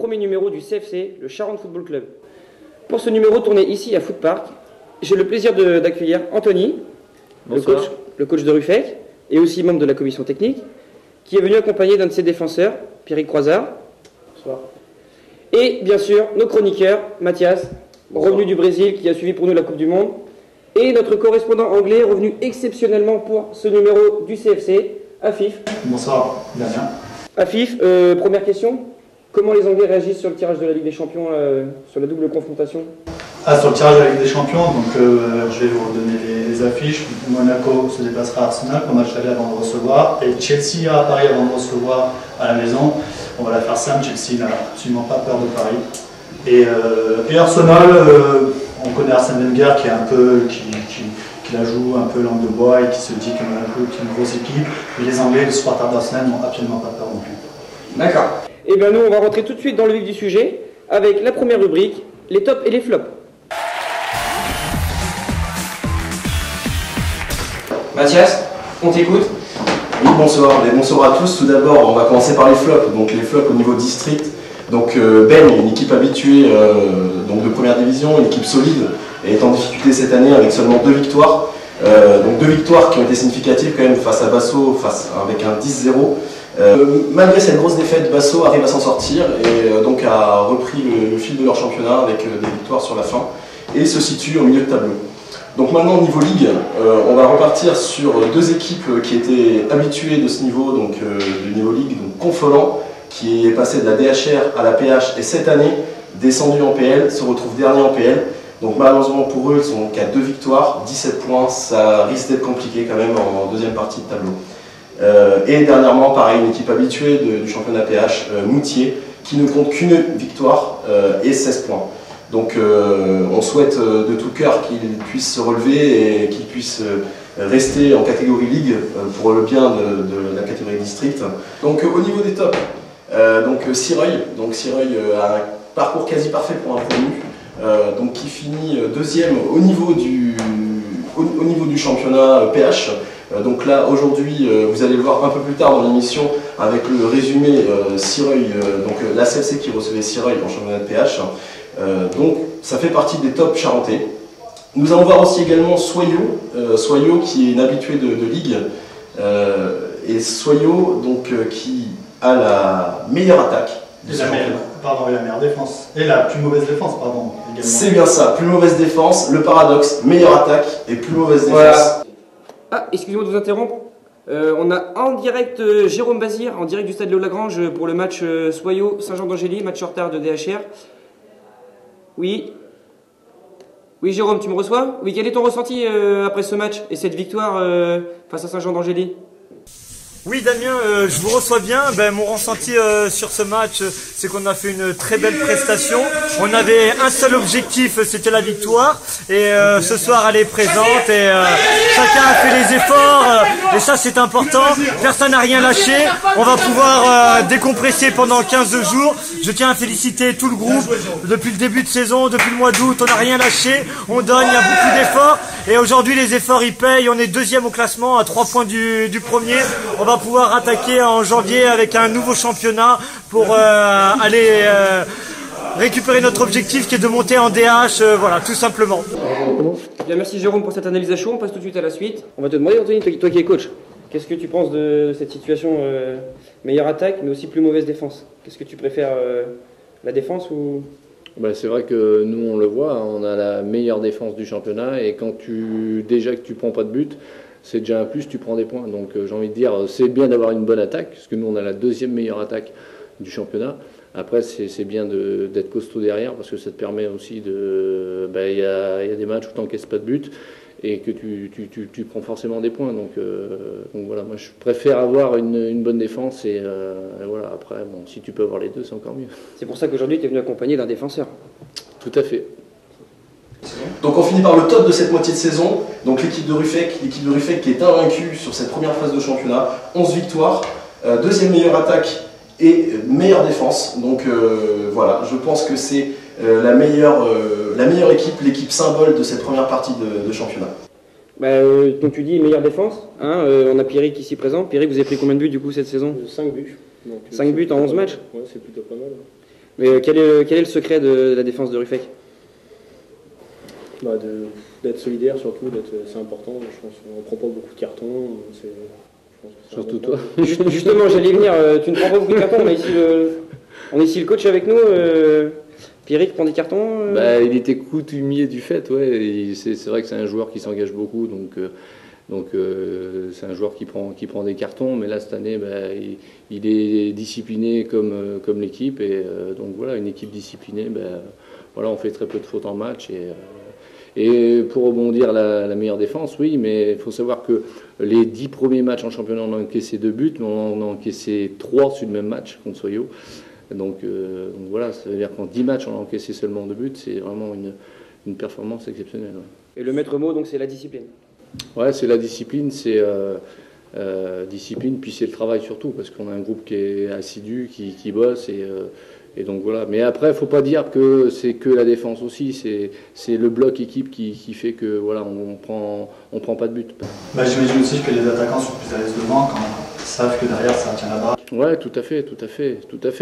premier numéro du CFC, le Charente Football Club. Pour ce numéro tourné ici à Foot Park, j'ai le plaisir d'accueillir Anthony, le coach de Ruffec, et aussi membre de la commission technique, qui est venu accompagné d'un de ses défenseurs, Pierrick Croizard. Bonsoir. Et bien sûr, nos chroniqueurs, Mathias, revenu du Brésil, qui a suivi pour nous la Coupe du Monde, et notre correspondant anglais, revenu exceptionnellement pour ce numéro du CFC, Afif. Bonsoir, Damien. Afif, première question. Comment les Anglais réagissent sur le tirage de la Ligue des Champions, sur la double confrontation? Sur le tirage de la Ligue des Champions, donc je vais vous redonner les affiches. Monaco se déplacera à Arsenal pour match aller avant de recevoir. Et Chelsea ira à Paris avant de recevoir à la maison. On va la faire simple, Chelsea n'a absolument pas peur de Paris. Et Arsenal, on connaît Arsène Wenger qui est un peu, qui la joue un peu langue de bois et qui se dit que Monaco est une grosse équipe. Mais les Anglais, les supporters d'Arsenal n'ont absolument pas peur non plus. D'accord. Et bien nous, on va rentrer tout de suite dans le vif du sujet avec la première rubrique, les tops et les flops. Mathias, on t'écoute. Oui, bonsoir. Et bonsoir à tous. Tout d'abord, on va commencer par les flops. Donc les flops au niveau district. Donc Ben, une équipe habituée donc de première division, une équipe solide, est en difficulté cette année avec seulement 2 victoires. Donc 2 victoires qui ont été significatives quand même face à Basso, avec un 10-0. Malgré cette grosse défaite, Basso arrive à s'en sortir et donc a repris le fil de leur championnat avec des victoires sur la fin et se situe au milieu de tableau. Donc maintenant au niveau Ligue, on va repartir sur 2 équipes qui étaient habituées de ce niveau, donc du niveau Ligue, donc Confolant, qui est passé de la DHR à la PH et cette année, descendu en PL, se retrouve dernier en PL. Donc malheureusement pour eux, ils sont qu'à 2 victoires, 17 points, ça risque d'être compliqué quand même en deuxième partie de tableau. Et dernièrement, pareil, une équipe habituée du championnat PH, Moutier, qui ne compte qu'une victoire et 16 points. Donc on souhaite de tout cœur qu'ils puissent se relever et qu'ils puissent rester en catégorie Ligue pour le bien de la catégorie district. Donc au niveau des tops, Sireuil a un parcours quasi parfait pour un promu, donc qui finit deuxième au niveau du championnat PH. Donc là, aujourd'hui, vous allez le voir un peu plus tard dans l'émission avec le résumé Sireuil, donc la CFC qui recevait Sireuil en championnat de PH. Donc ça fait partie des tops charentais. Nous allons voir aussi également Soyaux qui est une habituée de Ligue. Et Soyaux qui a la meilleure attaque. Et la meilleure défense. Et la plus mauvaise défense, pardon. C'est bien ça, plus mauvaise défense, le paradoxe, meilleure attaque et plus mauvaise défense. Voilà. Ah, excusez-moi de vous interrompre. On a en direct Jérôme Bazir, en direct du stade Léo Lagrange pour le match Soyaux Saint-Jean d'Angély, match en retard de DHR. Oui. Oui, Jérôme, tu me reçois? Oui, quel est ton ressenti après ce match et cette victoire face à Saint-Jean d'Angély? Oui Damien, je vous reçois bien. Mon ressenti sur ce match, c'est qu'on a fait une très belle prestation. On avait un seul objectif, c'était la victoire. Et ce soir, elle est présente et chacun a fait les efforts. Et ça, c'est important. Personne n'a rien lâché. On va pouvoir décompresser pendant 15 jours. Je tiens à féliciter tout le groupe. Depuis le début de saison, depuis le mois d'août, on n'a rien lâché. On donne, il y a beaucoup d'efforts. Et aujourd'hui, les efforts, ils payent. On est deuxième au classement, à 3 points du premier. On va pouvoir attaquer en janvier avec un nouveau championnat pour aller récupérer notre objectif qui est de monter en DH, voilà, tout simplement. Bien, merci Jérôme pour cette analyse à chaud. On passe tout de suite à la suite. On va te demander, Anthony, toi qui es coach, qu'est-ce que tu penses de cette situation meilleure attaque, mais aussi plus mauvaise défense? Qu'est-ce que tu préfères, la défense ou... C'est vrai que nous on le voit, on a la meilleure défense du championnat et quand déjà que tu prends pas de but, c'est déjà un plus, tu prends des points. Donc j'ai envie de dire, c'est bien d'avoir une bonne attaque, parce que nous on a la deuxième meilleure attaque du championnat. Après c'est bien d'être costaud derrière, parce que ça te permet aussi de... Il y a des matchs où tu n'encaisses pas de but et que tu prends forcément des points. Donc voilà, moi je préfère avoir une bonne défense et voilà, après, bon, si tu peux avoir les deux, c'est encore mieux. C'est pour ça qu'aujourd'hui tu es venu accompagné d'un défenseur. Tout à fait. Donc on finit par le top de cette moitié de saison, donc l'équipe de Ruffec qui est invaincue sur cette première phase de championnat, 11 victoires, deuxième meilleure attaque et meilleure défense. Donc voilà, je pense que c'est la meilleure équipe, l'équipe symbole de cette première partie de championnat. Donc tu dis meilleure défense, hein, on a Pierrick ici présent. Pierrick, vous avez pris combien de buts du coup cette saison? 5 buts. Donc, 5 buts en 11 matchs? Ouais, c'est plutôt pas mal. Mais quel est le secret de la défense de Ruffec? D'être solidaire surtout, c'est important. Je pense qu'on ne prend pas beaucoup de cartons. Surtout toi. Justement, j'allais y venir. Tu ne prends pas beaucoup de cartons. On a ici le coach avec nous. Pierrick prend des cartons. Il était coutumier du fait. Ouais. C'est vrai que c'est un joueur qui s'engage beaucoup. Donc c'est un joueur qui prend des cartons. Mais là, cette année, il est discipliné comme l'équipe. Et donc voilà, une équipe disciplinée, on fait très peu de fautes en match. Et pour rebondir, la meilleure défense, oui, mais il faut savoir que les 10 premiers matchs en championnat, on a encaissé 2 buts, mais on a encaissé 3 sur le même match contre Soyo. Donc voilà, ça veut dire qu'en 10 matchs, on a encaissé seulement 2 buts, c'est vraiment une performance exceptionnelle. Ouais. Et le maître mot, donc, c'est la discipline. Ouais, c'est la discipline, c'est discipline, puis c'est le travail surtout, parce qu'on a un groupe qui est assidu, qui bosse, et donc voilà. Mais après, il ne faut pas dire que c'est que la défense aussi, c'est le bloc équipe qui fait que voilà, on prend pas de but. J'imagine aussi que les attaquants sont plus à l'aise devant quand ils savent que derrière ça tient la barre. Ouais, tout à fait.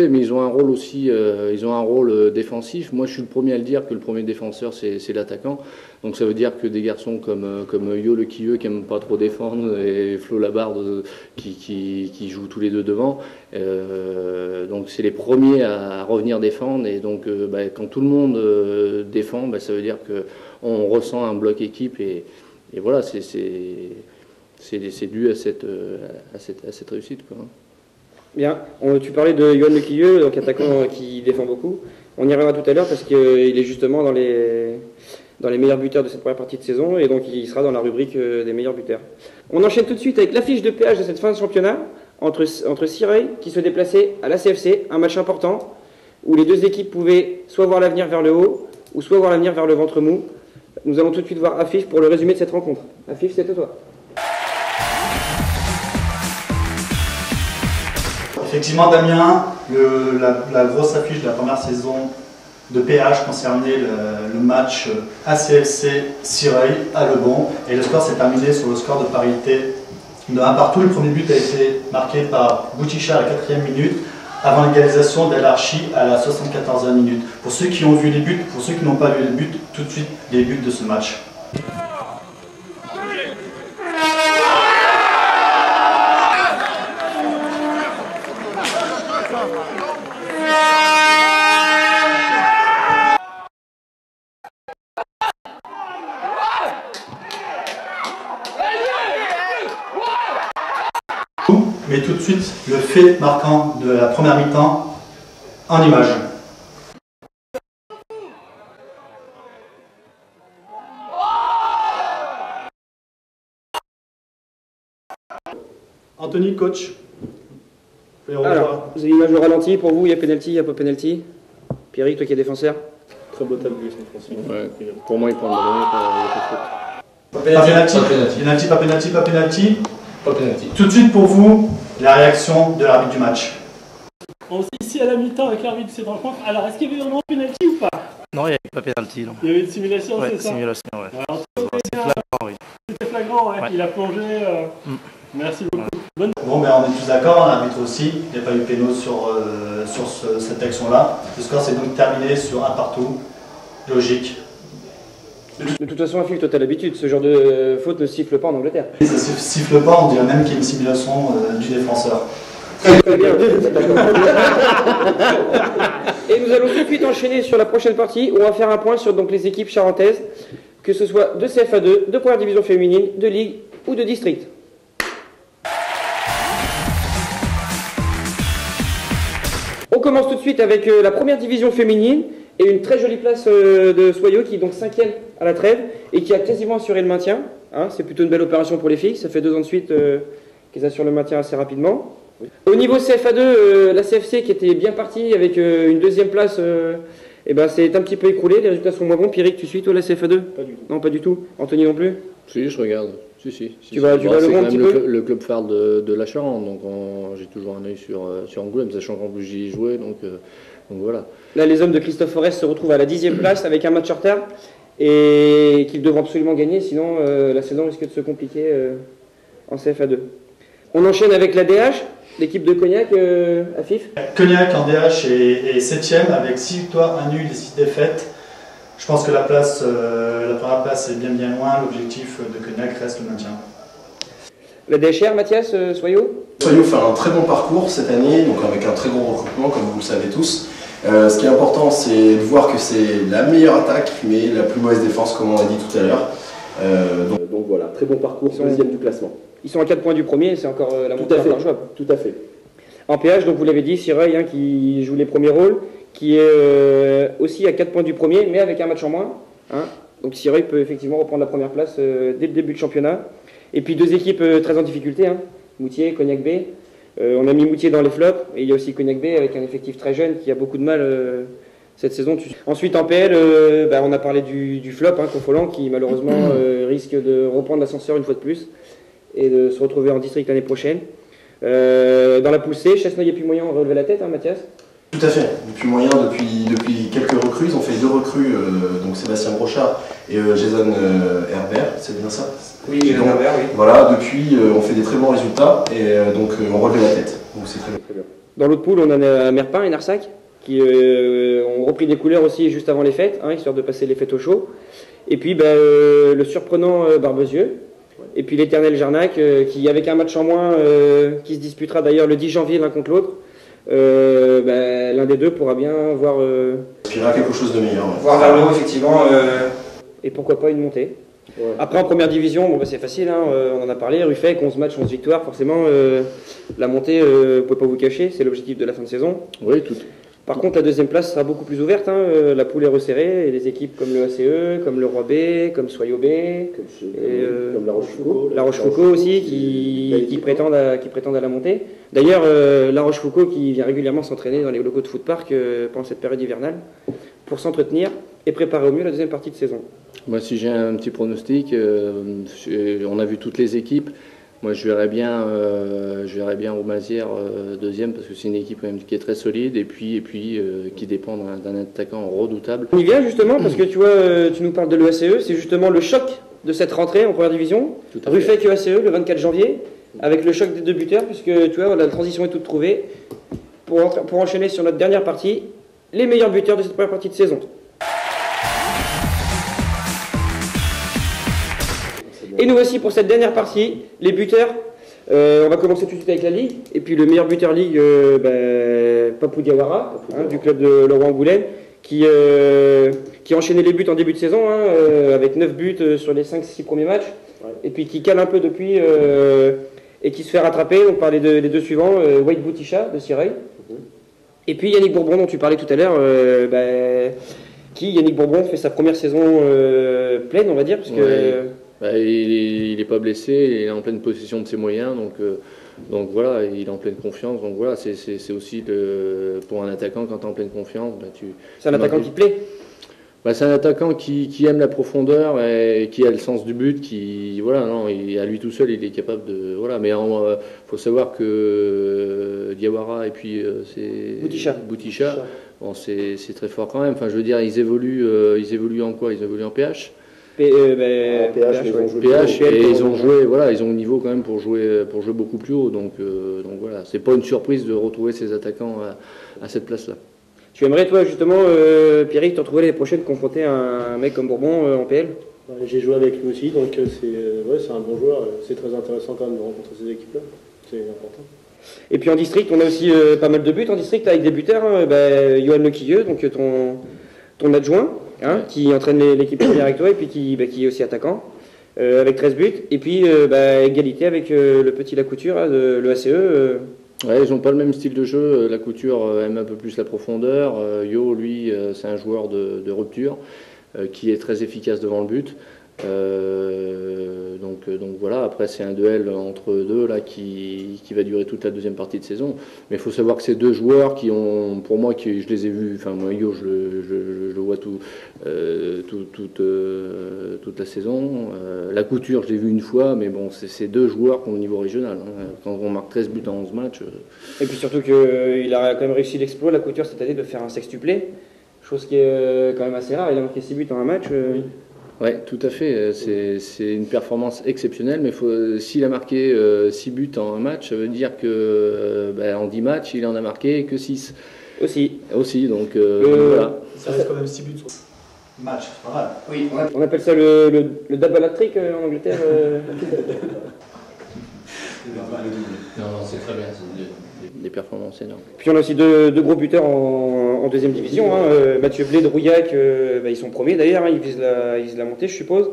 Mais ils ont un rôle aussi, ils ont un rôle défensif. Moi, je suis le premier à le dire que le premier défenseur, c'est l'attaquant. Donc ça veut dire que des garçons comme Yo le Quilleux qui aime pas trop défendre et Flo Labarde qui jouent tous les deux devant. Donc c'est les premiers à revenir défendre. Et donc quand tout le monde défend, ça veut dire que on ressent un bloc équipe et voilà, c'est dû à cette réussite, quoi. Bien, tu parlais de Yoann Le Quilleux, donc attaquant qui défend beaucoup. On y reviendra tout à l'heure parce qu'il est justement dans les meilleurs buteurs de cette première partie de saison et donc il sera dans la rubrique des meilleurs buteurs. On enchaîne tout de suite avec l'affiche de péage de cette fin de championnat entre Cireuil qui se déplaçait à la CFC, un match important où les deux équipes pouvaient soit voir l'avenir vers le haut ou soit voir l'avenir vers le ventre mou. Nous allons tout de suite voir Afif pour le résumé de cette rencontre. Afif, c'est à toi. Effectivement, Damien, la grosse affiche de la première saison de PH concernait le match ACFC Cireuil à Lebon. Et le score s'est terminé sur le score de parité de 1 partout. Le premier but a été marqué par Bouticha à la 4e minute, avant l'égalisation d'El-Archi à la 74e minute. Pour ceux qui ont vu les buts, pour ceux qui n'ont pas vu les buts, tout de suite les buts de ce match. Mais tout de suite, le fait marquant de la première mi-temps en image. Anthony, coach. Alors, vous avez l'image au ralenti, pour vous, il y a penalty, il n'y a pas penalty. Pierrick, toi qui es défenseur. Très beau tableau, cette fois-ci. Ouais. Pour moi, il prend le ballon, pas penalty. Pas penalty. Pas penalty. Tout de suite pour vous, la réaction de l'arbitre du match. On est ici à la mi-temps avec l'arbitre de cette rencontre. Alors, est-ce qu'il y avait vraiment penalty ou pas? Non, il n'y avait pas pénalty. Il y avait une simulation, ouais, c'est ça? Simulation, ouais. Alors, c'est flagrant, oui. C'était flagrant, ouais. Ouais. Il a plongé. Merci beaucoup. Bon, on est tous d'accord, l'arbitre aussi. Il n'y a pas eu pénal sur cette action-là. Le score s'est donc terminé sur 1 partout. Logique. De toute façon, Afif, toi tu as l'habitude, ce genre de faute ne siffle pas en Angleterre. Ça ne siffle pas, on dirait même qu'il y a une simulation du défenseur. Très bien. Et nous allons tout de suite enchaîner sur la prochaine partie où on va faire un point sur donc, les équipes charentaises, que ce soit de CFA2, de première division féminine, de ligue ou de district. On commence tout de suite avec la première division féminine et une très jolie place de Soyaux qui est donc 5e à la trêve et qui a quasiment assuré le maintien. Hein, c'est plutôt une belle opération pour les filles, ça fait 2 ans de suite qu'elles assurent le maintien assez rapidement. Au niveau CFA2, la CFC qui était bien partie avec une 2e place, c'est un petit peu écroulé, les résultats sont moins bons. Pierrick, tu suis toi la CFA2? Pas du tout. Non, pas du tout. Anthony non plus? Si, je regarde. Si. Tu vas le voir un petit peu? Le club phare de la Charente, donc j'ai toujours un œil sur Angoulême, sachant qu'en plus j'y ai joué, donc voilà. Là, les hommes de Christophe Forest se retrouvent à la 10e place avec un match en retard et qu'ils devront absolument gagner, sinon la saison risque de se compliquer en CFA2. On enchaîne avec la DH. l'équipe de Cognac, Afif? Cognac en DH est 7ème avec 6 victoires, 1 nul et 6 défaites. Je pense que la première place est bien loin. L'objectif de Cognac reste le maintien. La DHR, Mathias, Soyaux? Soyaux fait un très bon parcours cette année, donc avec un très gros recrutement, comme vous le savez tous. Ce qui est important, c'est de voir que c'est la meilleure attaque, mais la plus mauvaise défense, comme on a dit tout à l'heure. Donc voilà, très bon parcours, deuxième du classement. Ils sont à 4 points du premier, c'est encore la montée encore jouable. Tout à fait. En PH, donc vous l'avez dit, Sireuil qui joue les premiers rôles, qui est aussi à 4 points du premier, mais avec un match en moins. Hein. Donc Sireuil peut effectivement reprendre la première place dès le début du championnat. Et puis 2 équipes très en difficulté, hein. Moutier, Cognac B. On a mis Moutier dans les flops, et il y a aussi Cognac B avec un effectif très jeune qui a beaucoup de mal cette saison. Ensuite en PL, on a parlé du flop, hein, Confolant, qui malheureusement risque de reprendre l'ascenseur une fois de plus et de se retrouver en district l'année prochaine. Dans la poule C, Chasseneuil et Puy-Moyen ont relevé la tête, hein, Mathias? Tout à fait. Puy-Moyen, depuis quelques recrues, ils ont fait 2 recrues, donc Sébastien Brochard et Jason Herbert, c'est bien ça? Oui, Jason Herbert, oui. Voilà, depuis, on fait des très bons résultats et donc on relève la tête. Donc c'est très bien. Dans l'autre poule, on a Merpin et Narsac qui ont repris des couleurs aussi juste avant les fêtes, hein, histoire de passer les fêtes au chaud. Et puis le surprenant Barbezieux. Et puis l'éternel Jarnac, qui avec un match en moins, qui se disputera d'ailleurs le 10 janvier l'un contre l'autre, l'un des deux pourra bien voir... aspirer à quelque chose de meilleur. Ouais. Voir vers le haut, effectivement, et pourquoi pas une montée. Ouais. Après, en première division, c'est facile, hein, on en a parlé, Ruffec, 11 matchs, 11 victoires, forcément, la montée, vous ne pouvez pas vous cacher, c'est l'objectif de la fin de saison. Oui, tout. Par contre, la deuxième place sera beaucoup plus ouverte, hein, la poule est resserrée, et les équipes comme le ACE, comme le Roi B, comme Soyaux B, comme La Rochefoucauld. La Rochefoucauld aussi, qui prétendent à la montée. D'ailleurs, La Rochefoucauld qui vient régulièrement s'entraîner dans les locaux de Foot Park pendant cette période hivernale, pour s'entretenir et préparer au mieux la deuxième partie de saison. Moi, si j'ai un petit pronostic, on a vu toutes les équipes. Moi, je verrais bien Aumazières deuxième parce que c'est une équipe quand même qui est très solide et puis qui dépend d'un attaquant redoutable. On y vient justement parce que tu vois, tu nous parles de l'EACE, c'est justement le choc de cette rentrée en première division. Ruffec EACE le 24 janvier avec le choc des 2 buteurs puisque tu vois la transition est toute trouvée pour enchaîner sur notre dernière partie les meilleurs buteurs de cette première partie de saison. Et nous voici pour cette dernière partie, les buteurs. On va commencer tout de suite avec la Ligue. Et puis le meilleur buteur Ligue, Papou Diawara, du club de Leroy Angoulême, qui a enchaîné les buts en début de saison, avec 9 buts sur les 5-6 premiers matchs. Ouais. Et puis qui cale un peu depuis et qui se fait rattraper. On parlait des 2 suivants, Wade Boutichat de Sireuil. Et puis Yannick Bourbon dont tu parlais tout à l'heure, Yannick Bourbon fait sa première saison pleine, on va dire, parce que... il n'est pas blessé, il est en pleine possession de ses moyens, donc voilà, il est en pleine confiance. Donc voilà, c'est aussi pour un attaquant quand tu es en pleine confiance. C'est un attaquant qui plaît. C'est un attaquant qui aime la profondeur et qui a le sens du but, à lui tout seul il est capable de... Voilà, mais il faut savoir que Diawara et puis Boutichat, bon, c'est très fort quand même. Enfin, je veux dire, ils évoluent en quoi? Ils évoluent en PH. PH, et ils ont joué, voilà, ils ont le niveau quand même pour jouer beaucoup plus haut. Donc voilà, c'est pas une surprise de retrouver ces attaquants à cette place-là. Tu aimerais, toi, justement, Pierrick, te retrouver l'année prochaine confronter un mec comme Bourbon en PL? J'ai joué avec lui aussi, donc c'est un bon joueur. C'est très intéressant quand même de rencontrer ces équipes-là. C'est important. Et puis en district, on a aussi pas mal de buts en district avec des buteurs. Johan Lequilleux, donc ton adjoint, qui entraîne l'équipe première avec toi et puis qui est aussi attaquant, avec 13 buts. Et puis égalité avec le petit Lacouture de l'EACE. Ouais, ils n'ont pas le même style de jeu. La Couture aime un peu plus la profondeur. Yo, lui, c'est un joueur de rupture qui est très efficace devant le but. Donc voilà, après c'est un duel entre deux là qui va durer toute la deuxième partie de saison. Mais il faut savoir que ces 2 joueurs qui ont, pour moi, je les ai vus, enfin moi Yo, je le vois toute la saison. La Couture, je l'ai vu une fois, mais bon, c'est ces 2 joueurs qui ont au niveau régional. Quand on marque 13 buts en 11 matchs. Et puis surtout qu'il a quand même réussi l'exploit, la Couture, cette année, de faire un sextuplé, chose qui est quand même assez rare. Il a marqué 6 buts en un match. Oui. Oui, tout à fait. C'est une performance exceptionnelle, mais s'il a marqué 6 buts en un match, ça veut dire que en 10 matchs, il en a marqué que 6. Aussi, donc voilà. Ça reste quand même 6 buts sur match, c'est pas mal. Oui, on appelle ça le double hat-trick en Angleterre. Non, c'est très bien, c'est des performances énormes. Puis on a aussi deux gros buteurs en deuxième division. Mathieu Blé de Rouillac, ils sont premiers d'ailleurs, ils visent la montée, je suppose.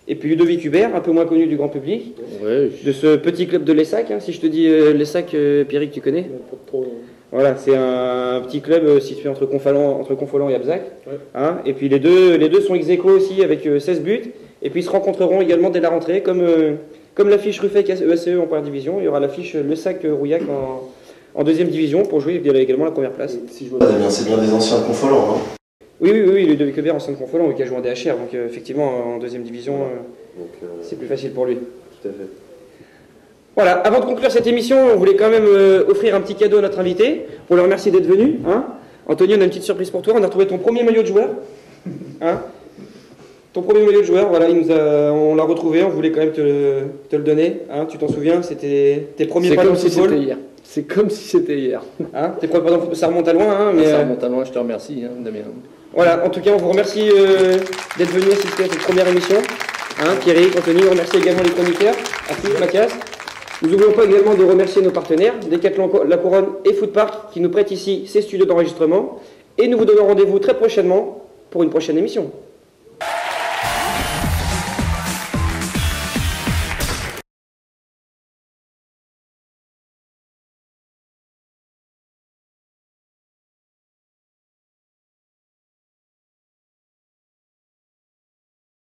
Et puis Ludovic Hubert, un peu moins connu du grand public, de ce petit club de l'Essac. Si je te dis l'Essac, Pierrick, tu connais? Pas trop. Voilà, c'est un petit club situé entre Confolens et Abzac. Ouais. Et puis les deux sont ex-aequo aussi avec 16 buts. Et puis ils se rencontreront également dès la rentrée, comme l'affiche Ruffec ESE en première division. Il y aura l'affiche Le Sac Rouillac en deuxième division pour jouer également la première place. C'est bien des anciens de Confolens, non? Oui, Ludovic Hubert, ancien de Confolens, qui a joué en DHR. Donc effectivement, en deuxième division, c'est plus facile pour lui. Tout à fait. Voilà, avant de conclure cette émission, on voulait quand même offrir un petit cadeau à notre invité, pour le remercier d'être venu. Anthony, on a une petite surprise pour toi, on a retrouvé ton premier maillot de joueur. Ton premier maillot de joueur, voilà, on l'a retrouvé, on voulait quand même te le donner. Tu t'en souviens, c'était tes premiers pas dans le football. C'est comme si c'était hier. Tes premiers pas dans le football, ça remonte à loin. Mais ça remonte à loin, je te remercie, Damien. Voilà, en tout cas, on vous remercie d'être venu assister à cette première émission. Pierrick, Anthony, on remercie également les chroniqueurs, Arthur, Mathias. Nous n'oublions pas également de remercier nos partenaires, Decathlon La Couronne et Footpark, qui nous prêtent ici ces studios d'enregistrement. Et nous vous donnons rendez-vous très prochainement pour une prochaine émission.